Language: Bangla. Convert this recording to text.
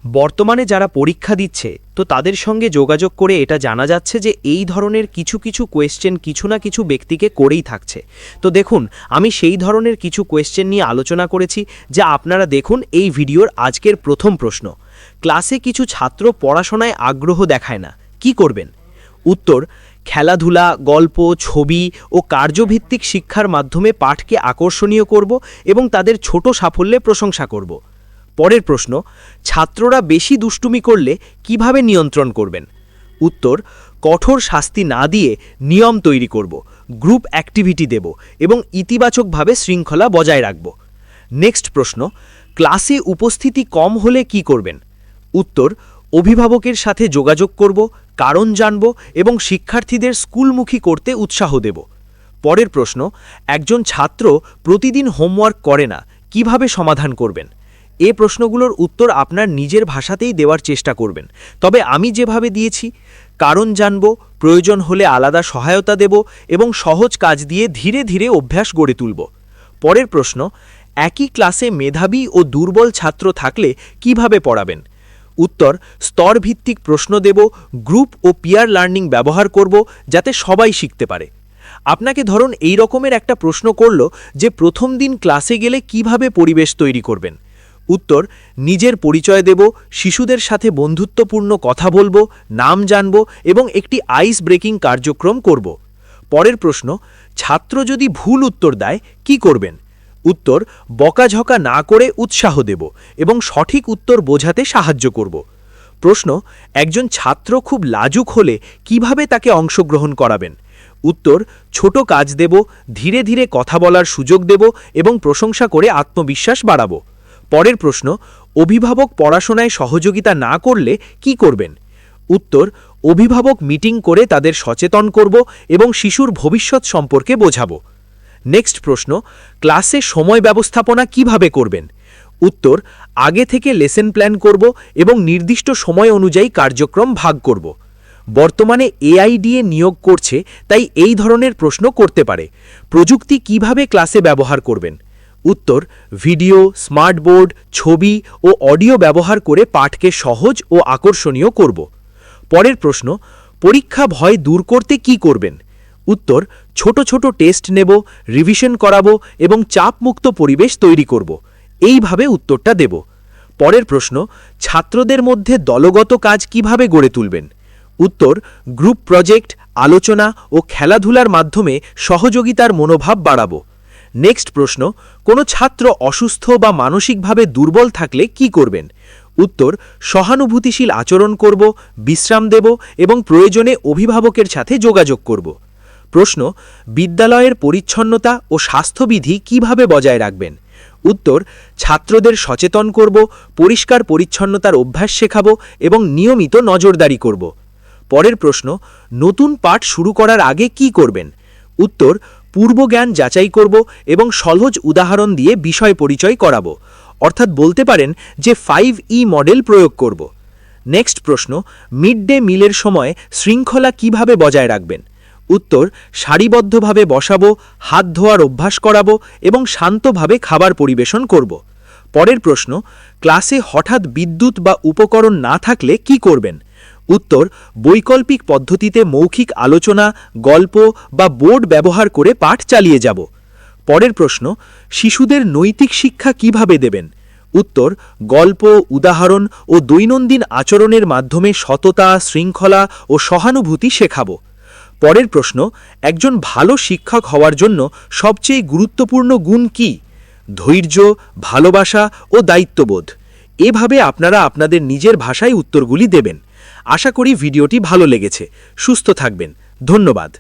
বর্তমানে যারা পরীক্ষা দিচ্ছে তো তাদের সঙ্গে যোগাযোগ করে এটা জানা যাচ্ছে যে এই ধরনের কিছু কিছু কোয়েশ্চেন কিছু না কিছু ব্যক্তিকে করেই থাকছে। তো দেখুন, আমি সেই ধরনের কিছু কোয়েশ্চেন নিয়ে আলোচনা করেছি, যা আপনারা দেখুন এই ভিডিওর আজকের প্রথম প্রশ্ন। ক্লাসে কিছু ছাত্র পড়াশোনায় আগ্রহ দেখায় না, কি করবেন? উত্তর: খেলাধুলা, গল্প, ছবি ও কার্যভিত্তিক শিক্ষার মাধ্যমে পাঠকে আকর্ষণীয় করব এবং তাদের ছোট সাফল্যে প্রশংসা করব। পরের প্রশ্ন: ছাত্ররা বেশি দুষ্টুমি করলে কিভাবে নিয়ন্ত্রণ করবেন? উত্তর: কঠোর শাস্তি না দিয়ে নিয়ম তৈরি করব, গ্রুপ অ্যাক্টিভিটি দেব এবং ইতিবাচকভাবে শৃঙ্খলা বজায় রাখব। নেক্সট প্রশ্ন: ক্লাসে উপস্থিতি কম হলে কি করবেন? উত্তর: অভিভাবকের সাথে যোগাযোগ করব, কারণ জানব এবং শিক্ষার্থীদের স্কুলমুখী করতে উৎসাহ দেব। পরের প্রশ্ন: একজন ছাত্র প্রতিদিন হোমওয়ার্ক করে না, কিভাবে সমাধান করবেন? এই প্রশ্নগুলোর উত্তর আপনার নিজের ভাষাতেই দেওয়ার চেষ্টা করবেন, তবে আমি যেভাবে দিয়েছি: কারণ জানব, প্রয়োজন হলে আলাদা সহায়তা দেব এবং সহজ কাজ দিয়ে ধীরে ধীরে অভ্যাস গড়ে তুলব। পরের প্রশ্ন: একই ক্লাসে মেধাবী ও দুর্বল ছাত্র থাকলে কিভাবে পড়াবেন? উত্তর: স্তরভিত্তিক প্রশ্ন দেব, গ্রুপ ও পিয়ার লার্নিং ব্যবহার করব যাতে সবাই শিখতে পারে। আপনাকে ধরুন এই রকমের একটা প্রশ্ন করল যে প্রথম দিন ক্লাসে গেলে কিভাবে পরিবেশ তৈরি করবেন? উত্তর: নিজের পরিচয় দেব, শিশুদের সাথে বন্ধুত্বপূর্ণ কথা বলবো, নাম জানব এবং একটি আইস ব্রেকিং কার্যক্রম করব। পরের প্রশ্ন: ছাত্র যদি ভুল উত্তর দেয় কি করবেন? উত্তর: বকাঝকা না করে উৎসাহ দেব এবং সঠিক উত্তর বোঝাতে সাহায্য করব। প্রশ্ন: একজন ছাত্র খুব লাজুক হলে কিভাবে তাকে অংশগ্রহণ করাবেন? উত্তর: ছোট কাজ দেব, ধীরে ধীরে কথা বলার সুযোগ দেব এবং প্রশংসা করে আত্মবিশ্বাস বাড়াবো। পরের প্রশ্ন: অভিভাবক পড়াশোনায় সহযোগিতা না করলে কি করবেন? উত্তর: অভিভাবক মিটিং করে তাদের সচেতন করব এবং শিশুর ভবিষ্যৎ সম্পর্কে বোঝাবো। নেক্সট প্রশ্ন: ক্লাসে সময় ব্যবস্থাপনা কিভাবে করবেন? উত্তর: আগে থেকে লেসন প্ল্যান করব এবং নির্দিষ্ট সময় অনুযায়ী কার্যক্রম ভাগ করব। বর্তমানে এআইডিএ নিয়োগ করছে, তাই এই ধরনের প্রশ্ন করতে পারে: প্রযুক্তি কিভাবে ক্লাসে ব্যবহার করবেন? উত্তর: ভিডিও, স্মার্ট বোর্ড, ছবি ও অডিও ব্যবহার করে পাঠকে সহজ ও আকর্ষণীয় করব। পরের প্রশ্ন: পরীক্ষা ভয় দূর করতে কি করবেন? উত্তর: ছোট ছোট টেস্ট নেব, রিভিশন করাবো এবং চাপমুক্ত পরিবেশ তৈরি করব। এইভাবে উত্তরটা দেব। পরের প্রশ্ন: ছাত্রদের মধ্যে দলগত কাজ কিভাবে গড়ে তুলবেন? উত্তর: গ্রুপ প্রজেক্ট, আলোচনা ও খেলাধুলার মাধ্যমে সহযোগিতার মনোভাব বাড়াবো। নেক্সট প্রশ্ন: কোনো ছাত্র অসুস্থ বা মানসিকভাবে দুর্বল থাকলে কি করবেন? উত্তর: সহানুভূতিশীল আচরণ করব, বিশ্রাম দেব এবং প্রয়োজনে অভিভাবকের সাথে যোগাযোগ করব। প্রশ্ন: বিদ্যালয়ের পরিচ্ছন্নতা ও স্বাস্থ্যবিধি কিভাবে বজায় রাখবেন? উত্তর: ছাত্রদের সচেতন করব, পরিষ্কার পরিচ্ছন্নতার অভ্যাস শেখাবো এবং নিয়মিত নজরদারি করব। পরের প্রশ্ন: নতুন পাঠ শুরু করার আগে কি করবেন? উত্তর: পূর্বজ্ঞান যাচাই করব এবং সহজ উদাহরণ দিয়ে বিষয় পরিচয় করাবো, অর্থাৎ বলতে পারেন যে 5E মডেল প্রয়োগ করব। নেক্সট প্রশ্ন: মিড ডে মিলের সময় শৃঙ্খলা কিভাবে বজায় রাখবেন? উত্তর: সারিবদ্ধভাবে বসাবো, হাত ধোয়ার অভ্যাস করাবো এবং শান্তভাবে খাবার পরিবেশন করব। পরের প্রশ্ন: ক্লাসে হঠাৎ বিদ্যুৎ বা উপকরণ না থাকলে কি করবেন? উত্তর: বৈকল্পিক পদ্ধতিতে মৌখিক আলোচনা, গল্প বা বোর্ড ব্যবহার করে পাঠ চালিয়ে যাব। পরের প্রশ্ন: শিশুদের নৈতিক শিক্ষা কিভাবে দেবেন? উত্তর: গল্প, উদাহরণ ও দৈনন্দিন আচরণের মাধ্যমে সততা, শৃঙ্খলা ও সহানুভূতি শেখাবো। পরের প্রশ্ন: একজন ভালো শিক্ষক হওয়ার জন্য সবচেয়ে গুরুত্বপূর্ণ গুণ কি? ধৈর্য, ভালোবাসা ও দায়িত্ববোধ। এভাবে আপনারা আপনাদের নিজের ভাষায় উত্তরগুলি দেবেন। আশা করি ভিডিওটি ভালো লেগেছে। সুস্থ থাকবেন। ধন্যবাদ।